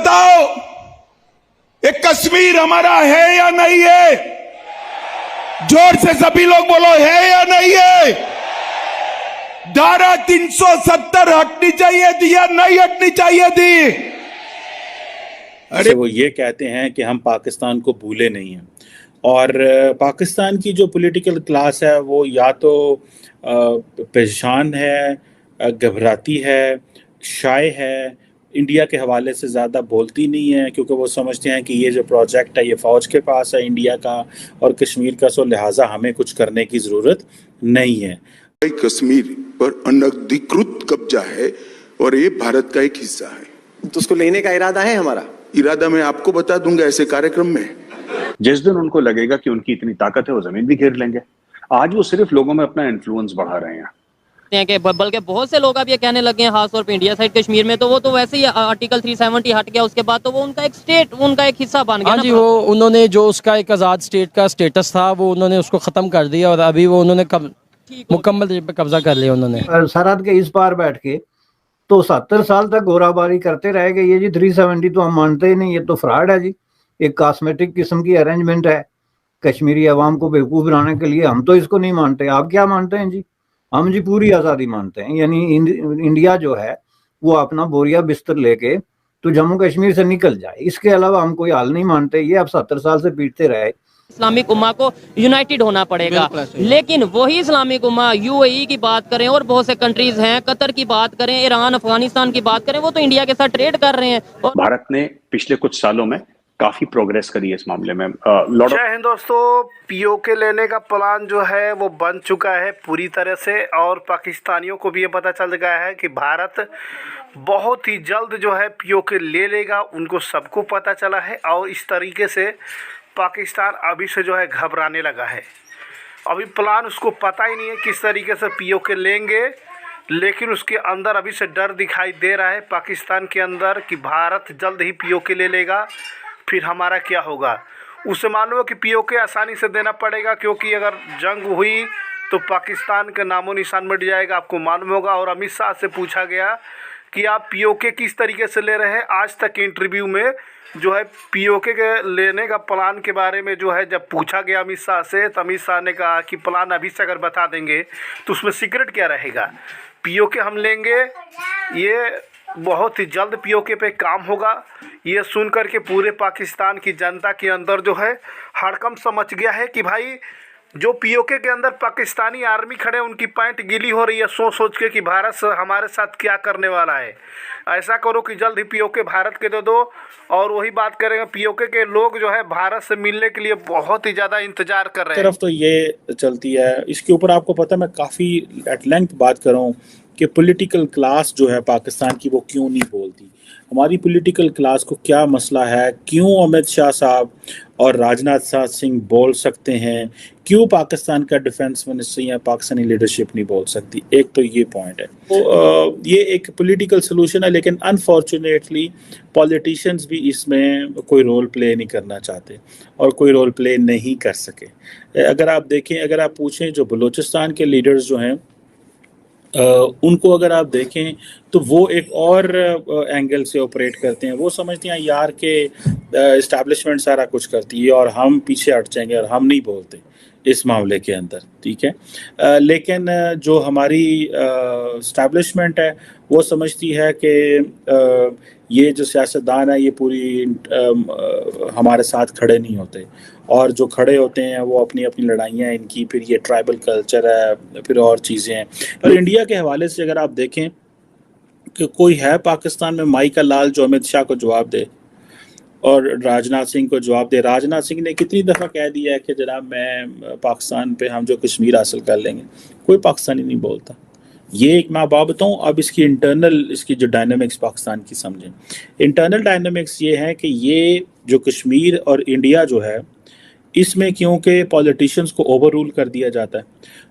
बताओ, ये कश्मीर हमारा है या नहीं है? जोर से सभी लोग बोलो, है या नहीं है? धारा 370 हटनी चाहिए थी या नहीं हटनी चाहिए थी? अरे वो ये कहते हैं कि हम पाकिस्तान को भूले नहीं हैं, और पाकिस्तान की जो पॉलिटिकल क्लास है वो या तो परेशान है, घबराती है, शाय है, इंडिया के हवाले से ज़्यादा बोलती नहीं है, क्योंकि वो समझते हैं कि ये जो प्रोजेक्ट है ये फ़ौज के पास है इंडिया का और कश्मीर का, सो लिहाजा हमें कुछ करने की ज़रूरत नहीं है। कश्मीर पर अनधिकृत कब्जा है और ये भारत का एक हिस्सा है, तो उसको लेने का इरादा है हमारा। इरादा मैं आपको बता दूंगा ऐसे कार्यक्रम में। जिस दिन उनको लगेगा कि उनकी इतनी ताकत है वो जमीन भी घेर लेंगे। आज वो सिर्फ लोगों में अपना इन्फ्लुएंस बढ़ा रहे हैं कि बल्कि बहुत से लोग अब ये कहने लगे हैं, खासतौर पे इंडिया साइड कश्मीर में, तो वो तो वैसे ही आर्टिकल 370 हट गया, उसके बाद तो वो उनका एक स्टेट, उनका एक हिस्सा बन गया। हाँ जी, वो उन्होंने जो उसका एक आज़ाद स्टेट का स्टेटस था वो उन्होंने उसको ख़त्म कर दिया और अभी वो उन्होंने मुकम्मल तरीके पे कब्जा कर लिया उन्होंने। सरहद के इस पार बैठ के तो 70 साल तक गोराबारी करते रह गए। ये जी 370 तो हम मानते ही नहीं, ये तो फ्रॉड है जी, एक कॉस्मेटिक किस्म की अरेंजमेंट है कश्मीरी अवाम को बेवकूफ़ बनाने के लिए। हम तो इसको नहीं मानते। आप क्या मानते हैं जी? हम जी पूरी आज़ादी मानते हैं, यानी इंडिया जो है वो अपना बोरिया बिस्तर लेके तो जम्मू कश्मीर से निकल जाए, इसके अलावा हम कोई हाल नहीं मानते। ये अब 70 साल से पीटते रहे। इस्लामिक उम्मा को यूनाइटेड होना पड़ेगा, लेकिन वही इस्लामिक उम्मा यूएई की बात करें और बहुत से कंट्रीज हैं, कतर की बात करें, ईरान, अफगानिस्तान की बात करें, वो तो इंडिया के साथ ट्रेड कर रहे हैं। और भारत ने पिछले कुछ सालों में काफी प्रोग्रेस करी है इस मामले में। जय हिंद दोस्तों, पीओके लेने का प्लान जो है वो बन चुका है पूरी तरह से, और पाकिस्तानियों को भी ये पता चल गया है कि भारत बहुत ही जल्द जो है पीओके ले लेगा। उनको सबको पता चला है, और इस तरीके से पाकिस्तान अभी से जो है घबराने लगा है। अभी प्लान उसको पता ही नहीं है किस तरीके से पीओके लेंगे, लेकिन उसके अंदर अभी से डर दिखाई दे रहा है पाकिस्तान के अंदर कि भारत जल्द ही पीओके ले लेगा, फिर हमारा क्या होगा। उसे मालूम है कि पीओके आसानी से देना पड़ेगा, क्योंकि अगर जंग हुई तो पाकिस्तान का नामो निशान मिट जाएगा, आपको मालूम होगा। और अमित शाह से पूछा गया कि आप पीओके किस तरीके से ले रहे हैं। आज तक इंटरव्यू में जो है पीओके के लेने का प्लान के बारे में जो है जब पूछा गया अमित शाह से, तो अमित शाह ने कहा कि प्लान अभी से अगर बता देंगे तो उसमें सीक्रेट क्या रहेगा। पीओके हम लेंगे, ये बहुत ही जल्द पीओके पे काम होगा। ये सुन कर के पूरे पाकिस्तान की जनता के अंदर जो है हड़कंप समझ गया है कि भाई जो पीओके के अंदर पाकिस्तानी आर्मी खड़े, उनकी पैंट गीली हो रही है सोच सोच के कि भारत हमारे साथ क्या करने वाला है। ऐसा करो कि जल्द ही पीओके भारत के दे दो। और वही बात करेंगे, पीओके के लोग जो है भारत से मिलने के लिए बहुत ही ज़्यादा इंतजार कर रहे हैं। तरफ तो ये चलती है, इसके ऊपर आपको पता है मैं काफ़ी एट लेंथ बात कर रहा हूँ कि पॉलिटिकल क्लास जो है पाकिस्तान की वो क्यों नहीं बोलती। हमारी पॉलिटिकल क्लास को क्या मसला है, क्यों अमित शाह साहब और राजनाथ सिंह बोल सकते हैं, क्यों पाकिस्तान का डिफेंस मिनिस्टर या पाकिस्तानी लीडरशिप नहीं बोल सकती। एक तो ये पॉइंट है, तो ये एक पॉलिटिकल सोल्यूशन है, लेकिन अनफॉर्चुनेटली पॉलिटिशियंस भी इसमें कोई रोल प्ले नहीं करना चाहते और कोई रोल प्ले नहीं कर सके। अगर आप देखें, अगर आप पूछें जो बलूचिस्तान के लीडर्स जो हैं उनको अगर आप देखें तो वो एक और एंगल से ऑपरेट करते हैं। वो समझते हैं यार कि इस्टेब्लिशमेंट सारा कुछ करती है और हम पीछे हट जाएंगे और हम नहीं बोलते इस मामले के अंदर, ठीक है। लेकिन जो हमारी इस्टेब्लिशमेंट है वो समझती है कि ये जो सियासतदान है ये पूरी हमारे साथ खड़े नहीं होते, और जो खड़े होते हैं वो अपनी अपनी लड़ाइयाँ इनकी, फिर ये ट्राइबल कल्चर है, फिर और चीज़ें हैं। और इंडिया के हवाले से अगर आप देखें कि कोई है पाकिस्तान में माई का लाल जो अमित शाह को जवाब दे और राजनाथ सिंह को जवाब दे। राजनाथ सिंह ने कितनी दफ़ा कह दिया है कि जनाब मैं पाकिस्तान पे हम जो कश्मीर हासिल कर लेंगे, कोई पाकिस्तानी नहीं बोलता। ये एक मैं बात बताऊँ, अब इसकी इंटरनल इसकी जो डायनामिक्स पाकिस्तान की समझें। इंटरनल डायनामिक्स ये है कि ये जो कश्मीर और इंडिया जो है इसमें क्योंकि पॉलिटिशियंस को ओवर रूल कर दिया जाता है,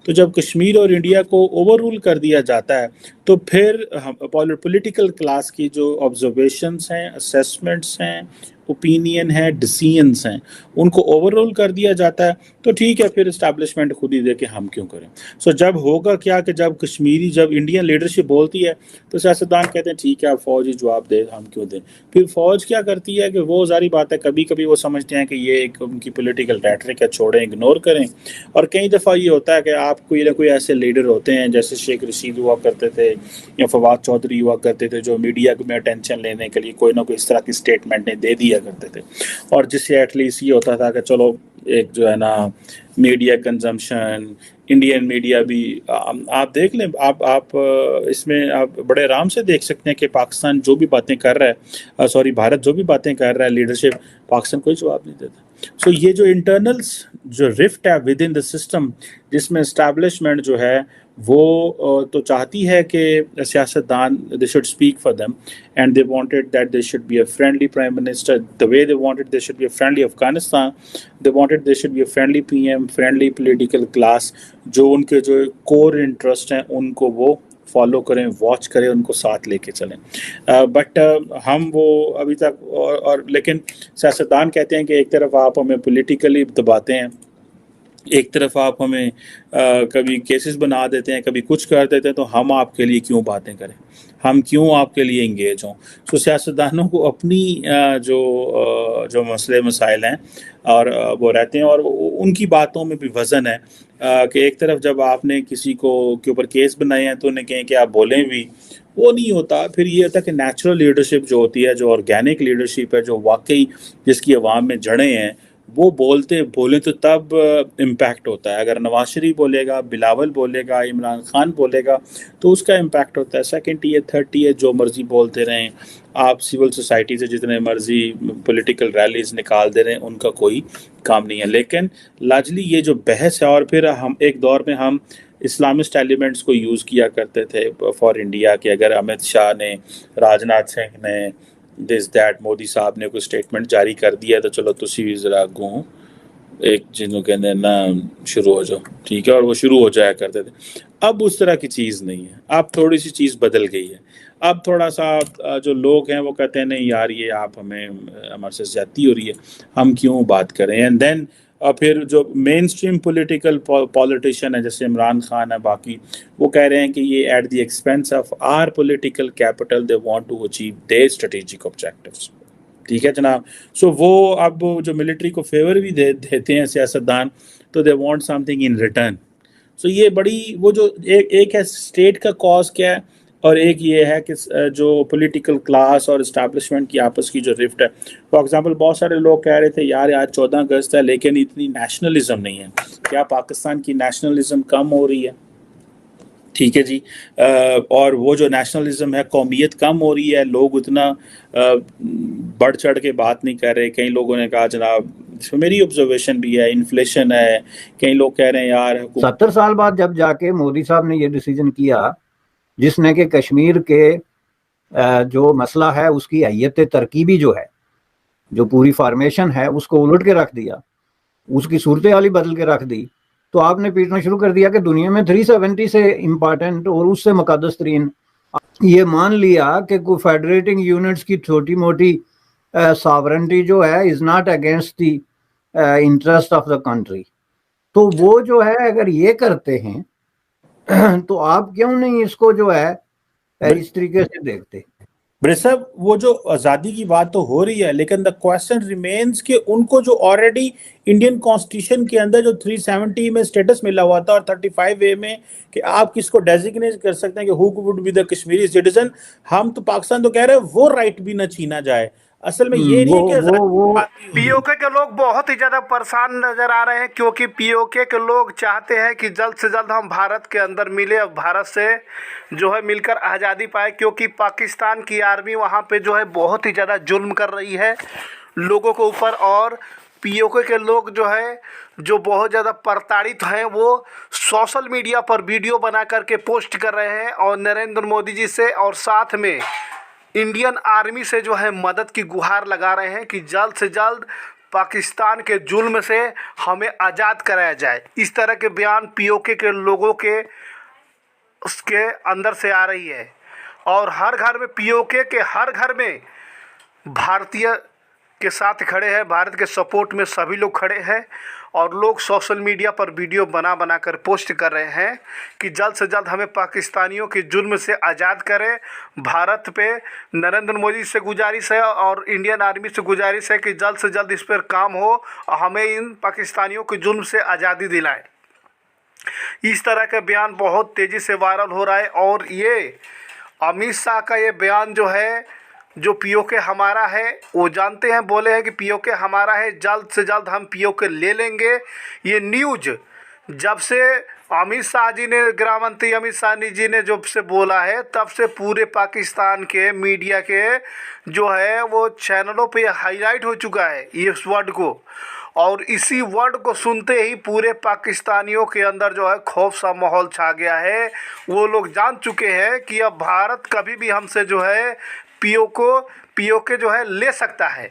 तो जब कश्मीर और इंडिया को ओवर रूल कर दिया जाता है तो फिर पॉलिटिकल क्लास की जो ऑब्जर्वेशंस हैं, असेसमेंट्स हैं, ओपिनियन है, डिसीजंस हैं, उनको ओवरऑल कर दिया जाता है। तो ठीक है, फिर इस्टेब्लिशमेंट खुद ही दे के हम क्यों करें। सो जब होगा क्या कि जब इंडियन लीडरशिप बोलती है तो सियासतदान कहते हैं ठीक है, आप फौज ही जवाब दे, हम क्यों दें। फिर फौज क्या करती है कि वो जारी बात है, कभी कभी वो समझते हैं कि ये एक उनकी पॉलिटिकल रैटरिक है, छोड़ें, इग्नोर करें। और कई दफ़ा ये होता है कि आप कोई ना कोई ऐसे लीडर होते हैं, जैसे शेख रशीद हुआ करते थे या फवाद चौधरी हुआ करते थे, जो मीडिया में अटेंशन लेने के लिए कोई ना कोई इस तरह की स्टेटमेंट दे दिया करते थे, और जिससे एटलीस्ट ये होता था कि चलो एक जो है ना मीडिया कंजम्पशन, इंडियन मीडिया भी आप देख लें, आप इसमें आप बड़े आराम से देख सकते हैं कि पाकिस्तान जो भी बातें कर रहा है, सॉरी भारत जो भी बातें कर रहा है, लीडरशिप पाकिस्तान कोई जवाब नहीं देता। सो ये जो इंटरनल्स जो रिफ्ट है विद इन द सिस्टम, जिसमें एस्टैब्लिशमेंट जो है वो तो चाहती है कि सियासतदान they should speak for them, and they wanted that they should be a friendly prime minister the way they wanted they should be a friendly Afghanistan, they wanted they should be a friendly PM, friendly political class, जो उनके जो core interest हैं उनको वो follow करें, watch करें, उनको साथ लेके चलें। बट हम वो अभी तक और लेकिन सियासतदान कहते हैं कि एक तरफ आप हमें पॉलिटिकली दबाते हैं, एक तरफ आप हमें कभी केसेस बना देते हैं, कभी कुछ कर देते हैं, तो हम आपके लिए क्यों बातें करें, हम क्यों आपके लिए इंगेज हों। तो सियासतदानों को अपनी जो मसले मसाइल हैं और वो रहते हैं, और उनकी बातों में भी वज़न है कि एक तरफ जब आपने किसी को के ऊपर केस बनाए हैं तो उन्हें कहें कि आप बोलें भी, वो नहीं होता। फिर ये होता है कि नेचुरल लीडरशिप जो होती है, जो ऑर्गेनिक लीडरशिप है, जो वाकई जिसकी अवाम में जड़ें हैं, वो बोले तो तब इम्पैक्ट होता है। अगर नवाज शरीफ बोलेगा, बिलावल बोलेगा, इमरान खान बोलेगा, तो उसका इम्पैक्ट होता है। सेकंड ईयर, थर्ड ईयर जो मर्जी बोलते रहें, आप सिविल सोसाइटी से जितने मर्जी पॉलिटिकल रैलीज निकाल दे रहे हैं, उनका कोई काम नहीं है। लेकिन लाजली ये जो बहस है, और फिर हम एक दौर में हम इस्लामिस्ट एलिमेंट्स को यूज़ किया करते थे फॉर इंडिया, कि अगर अमित शाह ने, राजनाथ सिंह ने, दिस दैट, मोदी साहब ने कोई स्टेटमेंट जारी कर दिया तो चलो तुसी भी ज़रा अगों एक जिन्हों कहते हैं ना शुरू हो जाओ, ठीक है, और वो शुरू हो जाया करते थे। अब उस तरह की चीज़ नहीं है, अब थोड़ी सी चीज़ बदल गई है। अब थोड़ा सा जो लोग हैं वो कहते हैं नहीं यार, ये आप हमारे से ज़्यादती हो रही है, हम क्यों बात करें। एंड देन फिर जो मेन स्ट्रीम पोलिटिकल पॉलिटिशियन है, जैसे इमरान खान है, बाकी वो कह रहे हैं कि ये at the expense of our political capital they want to achieve their strategic objectives. ठीक है जनाब। सो वो अब जो मिलिट्री को फेवर भी देते हैं सियासतदान, तो they want something in return. So ये बड़ी वो जो एक है स्टेट का कॉज क्या है, और एक ये है कि जो पॉलिटिकल क्लास और इस्टेब्लिशमेंट की आपस की जो रिफ्ट है। फॉर एग्जांपल बहुत सारे लोग कह रहे थे यार आज 14 अगस्त है लेकिन इतनी नेशनलिज्म नहीं है, क्या पाकिस्तान की नेशनलिज्म कम हो रही है? ठीक है जी। और वो जो नेशनलिज्म है, कौमियत कम हो रही है, लोग उतना बढ़ चढ़ के बात नहीं कर रहे। कई लोगों ने कहा जनाब, इसमें मेरी ऑब्जर्वेशन भी है, इन्फ्लेशन है, कई लोग कह रहे हैं यार 70 साल बाद जब जाके मोदी साहब ने ये डिसीजन किया जिसने कि कश्मीर के जो मसला है उसकी हैयत तरकीबी जो है, जो पूरी फार्मेशन है, उसको उलट के रख दिया, उसकी सूरत हाल ही बदल के रख दी, तो आपने पीटना शुरू कर दिया कि दुनिया में 370 से इम्पॉर्टेंट और उससे मुकद्दस तरीन, ये मान लिया कि कोई फेडरेटिंग यूनिट्स की छोटी मोटी सॉवरेंटी जो है is not against the interest of the country. तो वो जो है अगर ये करते हैं तो आप क्यों नहीं इसको जो है इस तरीके से देखते? साहब, वो जो आज़ादी की बात तो हो रही है, लेकिन द क्वेश्चन रिमेन्स कि उनको जो ऑलरेडी इंडियन कॉन्स्टिट्यूशन के अंदर जो 370 में स्टेटस मिला हुआ था और 35A में कि आप किसको डेजिग्नेट कर सकते हैं कि who would be the Kashmiri citizen, हम तो पाकिस्तान तो कह रहे हैं वो राइट भी न छीना जाए। असल में ये नहीं है कि पीओके के लोग बहुत ही ज्यादा परेशान नजर आ रहे हैं, क्योंकि पीओके के लोग चाहते हैं कि जल्द से जल्द हम भारत के अंदर मिले और भारत से जो है मिलकर आज़ादी पाए, क्योंकि पाकिस्तान की आर्मी वहाँ पे जो है बहुत ही ज़्यादा जुल्म कर रही है लोगों के ऊपर। और पीओके के लोग जो है जो बहुत ज़्यादा प्रताड़ित हैं, वो सोशल मीडिया पर वीडियो बना करके पोस्ट कर रहे हैं और नरेंद्र मोदी जी से और साथ में इंडियन आर्मी से जो है मदद की गुहार लगा रहे हैं कि जल्द से जल्द पाकिस्तान के जुल्म से हमें आज़ाद कराया जाए। इस तरह के बयान पीओके के लोगों के उसके अंदर से आ रही है और हर घर में पीओके के हर घर में भारतीय के साथ खड़े हैं, भारत के सपोर्ट में सभी लोग खड़े हैं और लोग सोशल मीडिया पर वीडियो बना कर पोस्ट कर रहे हैं कि जल्द से जल्द हमें पाकिस्तानियों के जुल्म से आज़ाद करें। भारत पे नरेंद्र मोदी से गुजारिश है और इंडियन आर्मी से गुजारिश है कि जल्द से जल्द इस पर काम हो और हमें इन पाकिस्तानियों के जुल्म से आज़ादी दिलाएं। इस तरह का बयान बहुत तेज़ी से वायरल हो रहा है और ये अमित शाह का ये बयान जो है, जो पीओके हमारा है, वो जानते हैं, बोले हैं कि पीओके हमारा है, जल्द से जल्द हम पीओके ले लेंगे। ये न्यूज़ जब से अमित शाह जी ने, गृह मंत्री अमित शाह जी ने जब से बोला है, तब से पूरे पाकिस्तान के मीडिया के जो है वो चैनलों पे हाईलाइट हो चुका है इस वर्ड को। और इसी वर्ड को सुनते ही पूरे पाकिस्तानियों के अंदर जो है खौफ सा माहौल छा गया है। वो लोग जान चुके हैं कि अब भारत कभी भी हमसे जो है पीओके जो है ले सकता है।